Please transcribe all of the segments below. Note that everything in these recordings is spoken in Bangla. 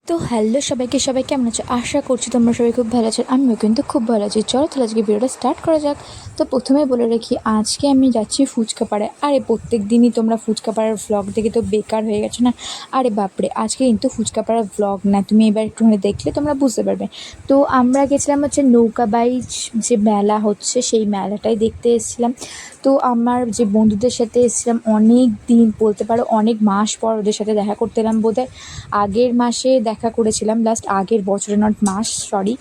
তো হ্যালো সবাইকে, সবাই কেমন আছো? আশা করছি তোমরা সবাই খুব ভালো আছো। আমিও কিন্তু খুব ভালো আছি। চলো তাহলে আজকে ভিডিওটা স্টার্ট করা যাক। তো প্রথমেই বলে রাখি, আজকে আমি যাচ্ছি ফুচকা পাড়ায়। আরে প্রত্যেক দিনই তোমরা ফুচকা পাড়ার ভ্লগ দেখে তো বেকার হয়ে গেছো না? আরে বাপরে, আজকে কিন্তু ফুচকা পাড়ার ভ্লগ না, তুমি এবার একটুখানি দেখলে তোমরা বুঝতে পারবে। তো আমরা গেছিলাম হচ্ছে নৌকাবাইজ যে মেলা হচ্ছে, সেই মেলাটাই দেখতে এসেছিলাম। তো আমার যে বন্ধুদের সাথে এসেছিলাম, অনেক দিন বলতে পারো অনেক মাস পর ওদের সাথে দেখা করতে এলাম। বোধহয় আগের মাসে দেখা করেছিলাম লাস্ট, আগের বছরে, নট মাস, সরি।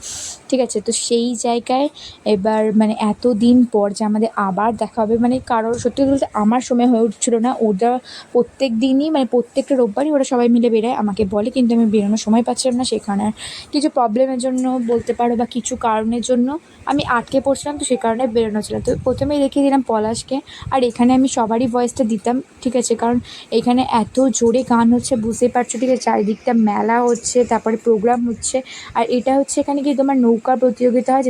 ঠিক আছে, তো সেই জায়গায় এবার মানে এত দিন পর যে আমাদের আবার দেখা হবে, মানে কারোর সত্যি বলতে আমার সময় হয়ে উঠছিল না। ওরা প্রত্যেক দিনই মানে প্রত্যেকটা রোববারই ওরা সবাই মিলে বেরোয়, আমাকে বলে, কিন্তু আমি বেরোনোর সময় পাচ্ছিলাম না। সেখানে কিছু প্রবলেমের জন্য বলতে পারো বা কিছু কারণের জন্য আমি আটকে পড়ছিলাম, তো সেই কারণে বেরোনো ছিল। তো প্রথমেই দেখিয়ে দিলাম পলাশকে। আর এখানে আমি সবারই ভয়েসটা দিতাম, ঠিক আছে, কারণ এখানে এত জোরে গান হচ্ছে, বুঝতেই পারছো, ঠিক আছে, চারিদিকটা মেলা হচ্ছে, তারপরে প্রোগ্রাম হচ্ছে। আর এটা হচ্ছে এখানে কি তোমার নৌকা প্রতিযোগিতা হয়,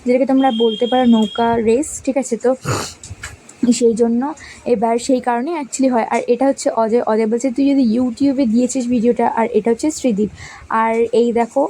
যেটাকে তোমরা বলতে পারো নৌকা রেস, ঠিক আছে। তো সেই জন্য এবার সেই কারণে অ্যাকচুয়ালি হয়। আর এটা হচ্ছে অজয়। অজয় বলছে তুই যদি ইউটিউবে দিয়েছিস ভিডিওটা। আর এটা হচ্ছে শ্রীদীপ। আর এই দেখো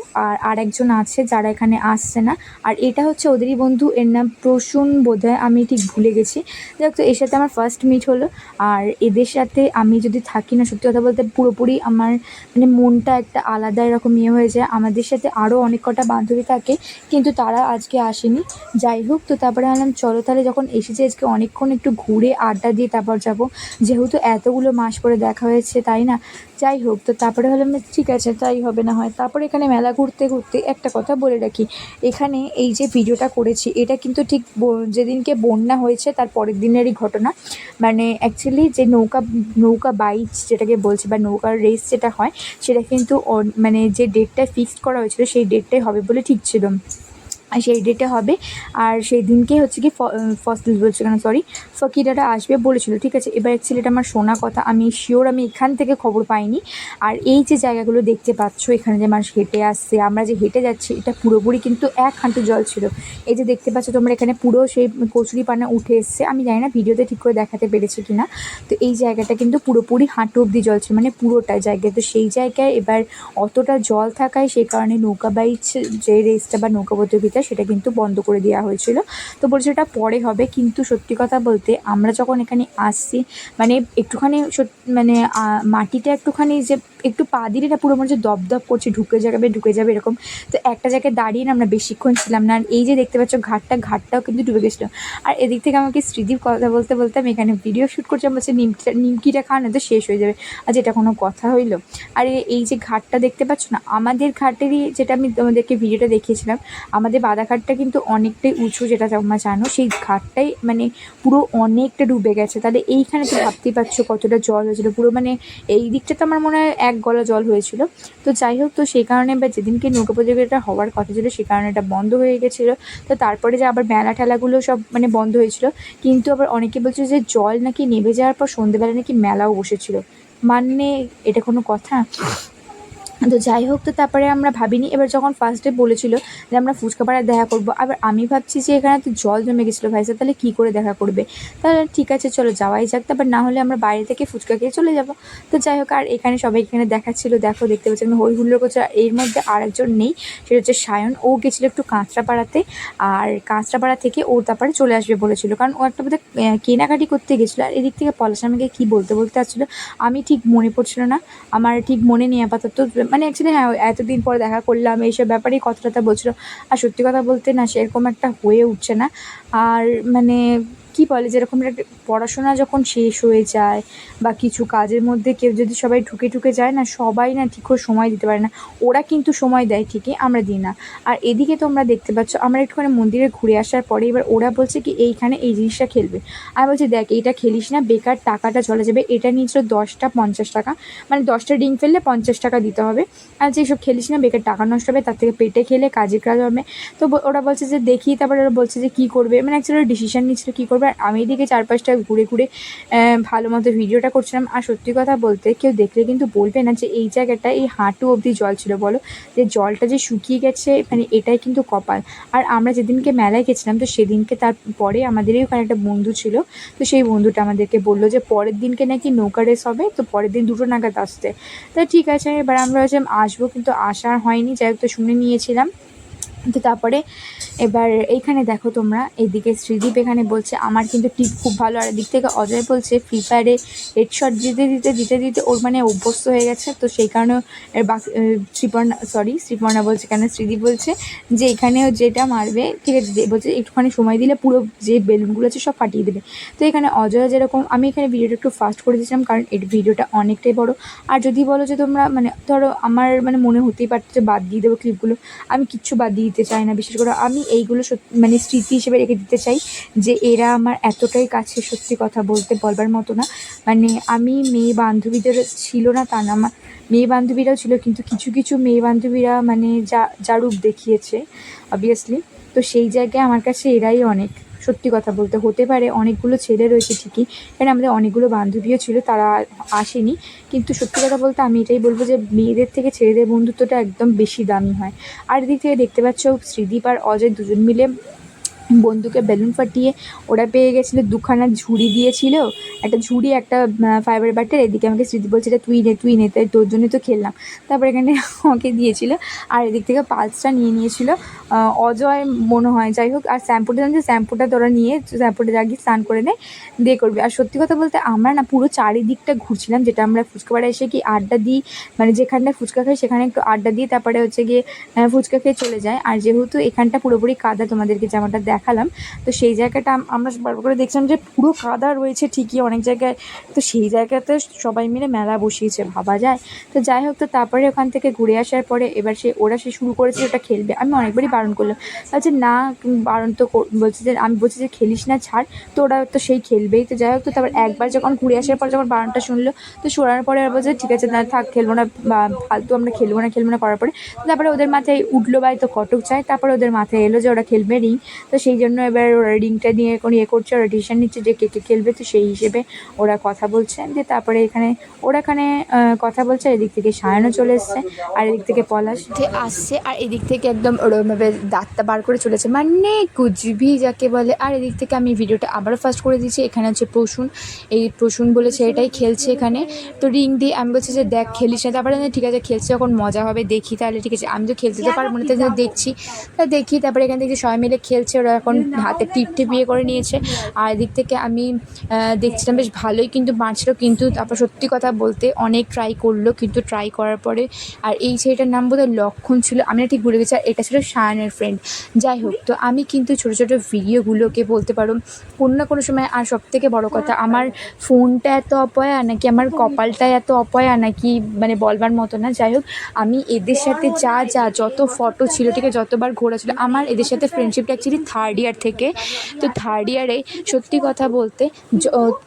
আর একজন আছে যারা এখানে আসছে না। আর এটা হচ্ছে ওদেরই বন্ধু, এর নাম প্রসূন বোধহয়, আমি ঠিক ভুলে গেছি। যাক, তো এর সাথে আমার ফার্স্ট মিট হলো। আর এদের সাথে আমি যদি থাকি না, সত্যি কথা বলতে পুরোপুরি আমার মানে মনটা একটা আলাদা এরকম হয়ে যায়। আমাদের সাথে আরও অনেক কটা বান্ধবী থাকে, কিন্তু তারা আজকে আসেনি। যাই হোক, তো তারপরে আনলাম চলো তাহলে যখন এসেছি আজকে অনেকক্ষণ একটু ঘুরে আড্ডা দিয়ে তারপর যাব, যেহেতু এতগুলো মাস পরে দেখা হয়েছে, তাই না? যাই হোক, তো তারপরে হলাম ঠিক আছে, তাই হবে না হয়। তারপরে এখানে মেলা ঘুরতে ঘুরতে একটা কথা বলে রাখি, এখানে এই যে ভিডিওটা করেছি এটা কিন্তু ঠিক যেদিনকে বন্যা হয়েছে তার পরের দিনেরই ঘটনা। মানে অ্যাকচুয়ালি যে নৌকা বাইচ যেটাকে বলছে বা নৌকার রেস যেটা হয়, সেটা কিন্তু মানে যে ডেটটায় ফিক্সড করা হয়েছিল সেই ডেটটাই হবে বলে ঠিক ছিল। আর সেই ডেটে হবে। আর সেই দিনকেই হচ্ছে কি ফসল বলছে কেন, সরি, ফকিরাটা আসবে বলেছিল, ঠিক আছে। এবার অ্যাকচুয়ালি এটা আমার শোনা কথা, আমি শিওর আমি এখান থেকে খবর পাইনি। আর এই যে জায়গাগুলো দেখতে পাচ্ছ, এখানে যে মানুষ হেঁটে আসছে, আমরা যে হেঁটে যাচ্ছি, এটা পুরোপুরি কিন্তু এক হাঁটু জল ছিল। এই যে দেখতে পাচ্ছ তোমরা, এখানে পুরো সেই কচুরি পানা উঠে এসছে। আমি জানি না ভিডিওতে ঠিক করে দেখাতে পেরেছি কিনা। তো এই জায়গাটা কিন্তু পুরোপুরি হাঁটু অব্দি জল ছিল, মানে পুরোটা জায়গায়। তো সেই জায়গায় এবার অতটা জল থাকায় সেই কারণে নৌকা বাইচ যে রেসটা বা নৌকা প্রতিযোগিতা সেটা কিন্তু বন্ধ করে দেওয়া হয়েছিল। তো বলছে ওটা পরে হবে, কিন্তু সত্যি কথা বলতে আমরা যখন এখানে আসছি, মানে একটুখানি মানে মাটিটা একটুখানি যে একটু পা দিলে না পুরো মনে হচ্ছে দপদপ করছে, ঢুকে যাবে এরকম। তো একটা জায়গায় দাঁড়িয়ে না আমরা বেশিক্ষণ ছিলাম না। আর এই যে দেখতে পাচ্ছ ঘাটটাও কিন্তু ডুবে গেছিলো। আর এদিক থেকে আমাকে শ্রীদীপ কথা বলতে বলতে, আমি এখানে ভিডিও শ্যুট করছি, আমার হচ্ছে নিমকিটা খাওয়ানো তো শেষ হয়ে যাবে। আর যেটা কোনো কথা হইলো। আর এই যে ঘাটটা দেখতে পাচ্ছ না, আমাদের ঘাটেরই, যেটা আমি তোমাদেরকে ভিডিওটা দেখিয়েছিলাম, আমাদের বাদাঘাটটা কিন্তু অনেকটাই উঁচু, যেটা তোমরা জানো। সেই ঘাটটাই মানে পুরো অনেকটা ডুবে গেছে। তাহলে এইখানে তো ভাবতেই পারছো কতটা জল হয়েছিল, পুরো মানে এই দিকটা তো আমার মনে হয় এক গলা জল হয়েছিল। তো যাই হোক, তো সেই কারণে বা যেদিনকে নৌকা প্রতিযোগিতাটা হওয়ার কথা ছিল সেই কারণে এটা বন্ধ হয়ে গেছিলো। তো তারপরে যে আবার মেলা ঠেলাগুলো সব মানে বন্ধ হয়েছিল। কিন্তু আবার অনেকে বলছে যে জল নাকি নেমে যাওয়ার পর সন্ধ্যেবেলা নাকি মেলাও বসেছিল। মানে এটা কোনো কথা? তো যাই হোক, তো তারপরে আমরা ভাবিনি। এবার যখন ফার্স্ট ডে বলেছিল যে আমরা ফুচকা পাড়ায় দেখা করবো, আবার আমি ভাবছি যে এখানে তো জল জমে গেছিলো ভাই সাহেব, তাহলে কী করে দেখা করবে? তাহলে ঠিক আছে চলো যাওয়াই যাক, তারপর না হলে আমরা বাইরে থেকে ফুচকা খেয়ে চলে যাবো। তো যাই হোক, আর এখানে সবাই এখানে দেখাচ্ছিলো, দেখো দেখতে পাচ্ছি আমি হই হুল্লোড় করছে। আর এর মধ্যে আর একজন নেই, সেটা হচ্ছে সায়ন। ও গেছিলো একটু কাঁচরাপাড়াতে, আর কাঁচরাপাড়া থেকে ও তারপরে চলে আসবে বলেছিল, কারণ ও একটা বোধহয় কেনাকাটি করতে গেছিলো। আর এদিক থেকে পলাশ আমাকে কী বলতে বলতে আসছিলো, আমি ঠিক মনে পড়ছিল না, আমার ঠিক মনে নেই আপাতত। মানে অ্যাকচুয়ালি হ্যাঁ, এতদিন পর দেখা করলাম, এইসব ব্যাপারেই কথা টথা বলছিল। আর সত্যি কথা বলতে না, সেরকম একটা হয়ে উঠছে না। আর মানে কী বলে, যেরকম একটা পড়াশোনা যখন শেষ হয়ে যায় বা কিছু কাজের মধ্যে কেউ যদি সবাই ঢুকে যায় না, সবাই না ঠিক করে সময় দিতে পারে না। ওরা কিন্তু সময় দেয় ঠিকই, আমরা দিই না। আর এদিকে তোমরা দেখতে পাচ্ছ আমরা একটুখানি মন্দিরে ঘুরে আসার পরে এবার ওরা বলছে কি এইখানে এই জিনিসটা খেলবে। আমি বলছি দেখ, এইটা খেলিস না, বেকার টাকাটা চলে যাবে। এটা নিয়েছিল 10টা 50 টাকা, মানে 10টা রিং ফেললে 50 টাকা দিতে হবে। আর যেসব খেলিস না, বেকার টাকা নষ্ট হবে, তার থেকে পেটে খেলে কাজের কাজ হবে। তো ওরা বলছে যে দেখি, তারপরে ওরা বলছে যে কী করবে, মানে অ্যাকচুয়ালি ওরা ডিসিশান নিচ্ছিল কী করবে। এবার আমি এদিকে চারপাশটা ঘুরে ঘুরে ভালো মতো ভিডিওটা করছিলাম। আর সত্যি কথা বলতে কেউ দেখলে কিন্তু বলবে না যে এই জায়গাটা এই হাঁটু অবধি জল ছিল, বলো যে জলটা যে শুকিয়ে গেছে, মানে এটাই কিন্তু কপাল। আর আমরা যেদিনকে মেলায় গেছিলাম তো সেদিনকে তারপরে আমাদেরই ওখানে একটা বন্ধু ছিল, তো সেই বন্ধুটা আমাদেরকে বললো যে পরের দিনকে নাকি নৌকা রেস হবে, তো পরের দিন 2টো নাগাদ আসতে। তো ঠিক আছে, এবার আমরা হচ্ছে আসবো, কিন্তু আসা হয়নি, যাই হোক তো শুনে নিয়েছিলাম। তো তারপরে এবার এইখানে দেখো তোমরা, এদিকে শ্রীদীপ এখানে বলছে আমার কিন্তু টিপ খুব ভালো, আর এদিক থেকে অজয় বলছে ফ্রি ফায়ারে হেডশট দিতে দিতে দিতে দিতে ওর মানে অভ্যস্ত হয়ে গেছে, তো সেই কারণে শ্রীপর্ণা বলছে, কেন শ্রীদীপ বলছে যে এখানেও যেটা মারবে ঠিক আছে, বলছে একটুখানি সময় দিলে পুরো যে বেলুনগুলো আছে সব ফাটিয়ে দেবে। তো এখানে অজয় যেরকম, আমি এখানে ভিডিওটা একটু ফাস্ট করে দিয়েছিলাম কারণ এই ভিডিওটা অনেকটাই বড়। আর যদি বলো যে তোমরা মানে ধরো আমার মানে মনে হতেই পারতো যে বাদ দিয়ে দেবো ক্লিপগুলো, আমি কিচ্ছু বাদ দিয়ে দিতে চাই না। বিশেষ করে আমি এইগুলো মানে স্মৃতি হিসেবে রেখে দিতে চাই যে এরা আমার এতটাই কাছে, সত্যি কথা বলতে বলবার মতো না। মানে আমি মেয়ে বান্ধবীদের ছিল না তা না, আমার মেয়ে বান্ধবীরাও ছিল, কিন্তু কিছু কিছু মেয়ে বান্ধবীরা মানে যা রূপ দেখিয়েছে অবভিয়াসলি, তো সেই জায়গায় আমার কাছে এরাই অনেক। সত্যি কথা বলতে হতে পারে অনেকগুলো ছেলে রয়েছে ঠিকই, কারণ আমাদের অনেকগুলো বান্ধবীও ছিল, তারা আসেনি, কিন্তু সত্যি কথা বলতে আমি এটাই বলবো যে মেয়েদের থেকে ছেলেদের বন্ধুত্বটা একদম বেশি দামি হয়। আর এদিক থেকে দেখতে পাচ্ছ শ্রীদীপ আর অজয় দুজন মিলে বন্দুকে বেলুন ফাটিয়ে ওরা পেয়ে গেছিলো 2খানা ঝুড়ি দিয়েছিল, একটা ঝুড়ি একটা ফাইবার বাটের। এদিকে আমাকে স্মৃতি বলছে এটা তুই নে তাই তোর জন্যই তো খেললাম, তারপর এখানে আমাকে দিয়েছিল। আর এদিক থেকে পালসটা নিয়ে নিয়েছিল অজয় মনে হয়, যাই হোক। আর শ্যাম্পুটা তোরা নিয়ে শ্যাম্পুটা লাগিয়ে স্নান করে নে দিয়ে করবি। আর সত্যি কথা বলতে আমরা না পুরো চারিদিকটা ঘুরছিলাম, যেটা আমরা ফুচকাপাড়া এসে কি আড্ডা দিই, মানে যেখানটায় ফুচকা খাই সেখানে একটু আড্ডা দিয়ে তারপরে হচ্ছে গিয়ে ফুচকা খেয়ে চলে যায়। আর যেহেতু এখানটা পুরোপুরি কাদা, তোমাদেরকে যেমনটা দেখালাম, তো সেই জায়গাটা আমরা বারবার করে দেখছিলাম যে পুরো কাদা রয়েছে ঠিকই অনেক জায়গায়, তো সেই জায়গাতে সবাই মিলে মেলা বসিয়েছে, ভাবা যায়। তো যাই হোক, তো তারপরে ওখান থেকে ঘুরে আসার পরে এবার ওরা শুরু করেছে ওটা খেলবে, আমি অনেকবারই বারণ করলাম, বলছে না বারণ তো বলছে যে আমি বলছি যে খেলিস না ছাড়, তো ওরা তো সেই খেলবেই। তো যাই হোক, তো তারপর একবার যখন ঘুরে আসার পর যখন বারণটা শুনলো, তো শোনার পরে আর বলছে ঠিক আছে না থাক খেলবো না, বা ফালতু আমরা খেলবো না করার পরে তারপরে ওদের মাথায় উঠলো ভাই তো কটক চায়, তারপরে ওদের মাথায় এলো যে ওরা খেলবে রিং, তো সেই জন্য এবার ওরা রিংটা নিয়ে এখন করছে, ওরা ডিসিশন নিচ্ছে যে কে কে খেলবে, তো সেই হিসেবে ওরা কথা বলছে। যে তারপরে ওরা এখানে কথা বলছে, এদিক থেকে সায়নও চলে এসছে, আর এদিক থেকে পলাশ আসছে, আর এদিক থেকে একদম ওরমভাবে দাঁতটা বার করে চলেছে, মানে কুচবি যাকে বলে। আর এদিক থেকে আমি ভিডিওটা আবারও ফাস্ট করে দিয়েছি, এখানে হচ্ছে প্রসূন বলেছে এটাই খেলছে এখানে, তো রিং দিয়ে আমি বলছি যে দেখ খেলিস না, তারপরে ঠিক আছে খেলছে যখন মজা হবে দেখি তাহলে ঠিক আছে, আমি তো খেলতে তো পারবো না, তাই দেখছি তা দেখি। তারপরে এখান থেকে সবাই মিলে খেলছে, ওরা এখন হাতে টিপ বিয়ে করে নিয়েছে। আর এদিক থেকে আমি দেখছিলাম বেশ ভালোই কিন্তু মারছিল, কিন্তু তারপর সত্যি কথা বলতে অনেক ট্রাই করলো, কিন্তু ট্রাই করার পরে আর এই ছেলেটার নাম বোধহয় লক্ষণ ছিল, আমি না ঠিক ভুলে গেছি, আর এটা ছিল সায়নের ফ্রেন্ড। যাই হোক, তো আমি কিন্তু ছোটো ছোটো ভিডিওগুলোকে বলতে পারো কোনো না কোনো সময়, আর সবথেকে বড় কথা আমার ফোনটা এত অপয়া নাকি আমার কপালটা এত অপয়া নাকি মানে বলবার মতো না। যাই হোক, আমি এদের সাথে যত ফটো ছিল ঠিক আছে, যতবার ঘোরা ছিল আমার এদের সাথে ফ্রেন্ডশিপটা অ্যাকচুয়ালি থার্ড ইয়ার থেকে। তো থার্ড ইয়ারে সত্যি কথা বলতে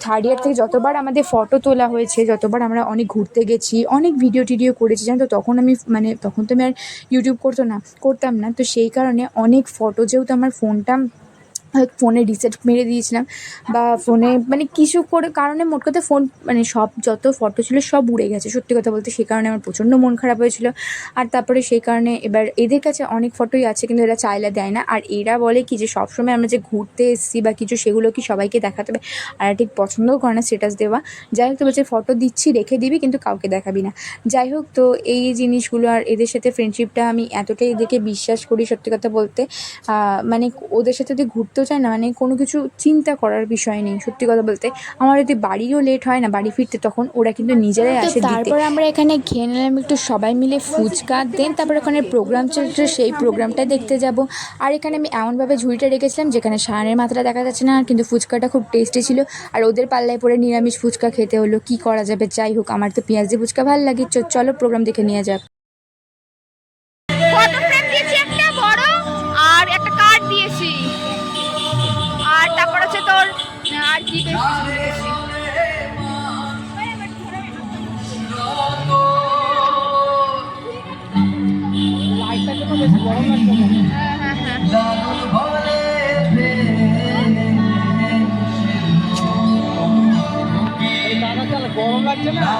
থার্ড ইয়ার থেকে যতবার আমাদের ফটো তোলা হয়েছে, যতবার আমরা অনেক ঘুরতে গেছি, অনেক ভিডিও করেছি জানো তো। তখন তখন তো আমি আর ইউটিউব করতাম না, তো সেই কারণে অনেক ফটো যেহেতু আমার ফোনে রিসেট মেরে দিয়েছিলাম, বা ফোনে মানে কিছু করে কারণে মোট কথা ফোন মানে সব যত ফটো ছিল সব উড়ে গেছে সত্যি কথা বলতে, সেই কারণে আমার প্রচণ্ড মন খারাপ হয়েছিল। আর তারপরে সেই কারণে এবার এদের কাছে অনেক ফটোই আছে, কিন্তু এরা চাইলে দেয় না। আর এরা বলে কি যে সবসময় আমরা যে ঘুরতে এসেছি বা কিছু সেগুলো কি সবাইকে দেখাতে হবে, আর ঠিক পছন্দও করে না স্ট্যাটাস দেওয়া। যাই হোক, তো বলছে ফটো দিচ্ছি রেখে দিবি কিন্তু কাউকে দেখাবি না। যাই হোক, তো এই জিনিসগুলো আর এদের সাথে ফ্রেন্ডশিপটা আমি এতটাই এদেরকে বিশ্বাস করি সত্যি কথা বলতে, মানে ওদের সাথে যদি ঘুরতেও চায় না, মানে কোনো কিছু চিন্তা করার বিষয় নেই সত্যি কথা বলতে। আমার যদি বাড়িও লেট হয় না বাড়ি ফিরতে, তখন ওরা কিন্তু নিজেরাই আসে দিতে। তারপর আমরা এখানে খেয়ে নিলাম একটু সবাই মিলে ফুচকা, দেন তারপর ওখানে প্রোগ্রাম চলছে, সেই প্রোগ্রামটা দেখতে যাব। আর এখানে আমি এমনভাবে ঝুড়িটা রেখেছিলাম যেখানে সায়নের মাথাটা দেখা যাচ্ছে না, কিন্তু ফুচকাটা খুব টেস্টি ছিল। আর ওদের পাল্লায় পরে নিরামিষ ফুচকা খেতে হলো, কি করা যাবে। যাই হোক, আমার তো পেঁয়াজ দিয়ে ফুচকা ভালো লাগে, চলো প্রোগ্রাম দেখে নিয়ে যাক। ফটো ফ্রেম দিয়েছি একটা বড়, আর একটা কার্ড দিয়েছি, আর তারপর হচ্ছে তোর আর কি দিয়েছি লাগছে না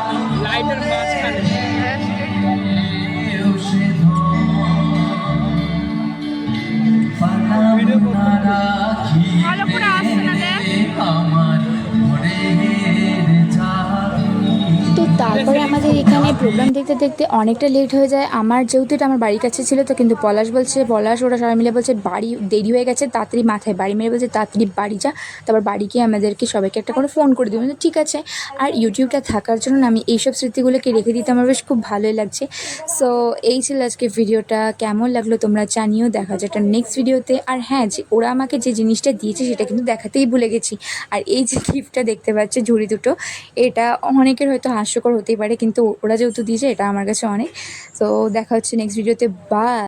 লাইটের মাঝখানে। ভিডিও করতে ভালো করে আসছে না দেখ। তো তারপরে আমাদের এখানে প্রোগ্রাম দেখতে দেখতে অনেকটা লেট হয়ে যায়। আমার যেহেতু এটা আমার বাড়ির কাছে ছিল, তো কিন্তু পলাশ ওরা সবাই মিলে বলছে বাড়ি দেরি হয়ে গেছে, তাড়াতাড়ি মাথায় বাড়ি মেরে বলছে তাড়াতাড়ি বাড়ি যা, তারপর বাড়ি গিয়ে আমাদেরকে সবাইকে একটা করে ফোন করে দিবে। ঠিক আছে। আর ইউটিউবটা থাকার জন্য না আমি এইসব স্মৃতিগুলোকে রেখে দিতে আমার বেশ খুব ভালোই লাগছে। সো এই ছিল আজকে ভিডিওটা, কেমন লাগলো তোমরা জানিও। দেখা যায় একটা নেক্সট ভিডিওতে। আর হ্যাঁ, যে ওরা আমাকে যে জিনিসটা দিয়েছে সেটা কিন্তু দেখাতেই ভুলে গেছি। আর এই যে গিফটটা দেখতে পাচ্ছে ঝুড়ি দুটো, এটা অনেকের হয়তো হাস্যকর হতেই পারে, কিন্তু ওরা যেহেতু দিয়েছে এটা আমার কাছে অনেক। তো দেখা হচ্ছে নেক্সট ভিডিওতে। বাই।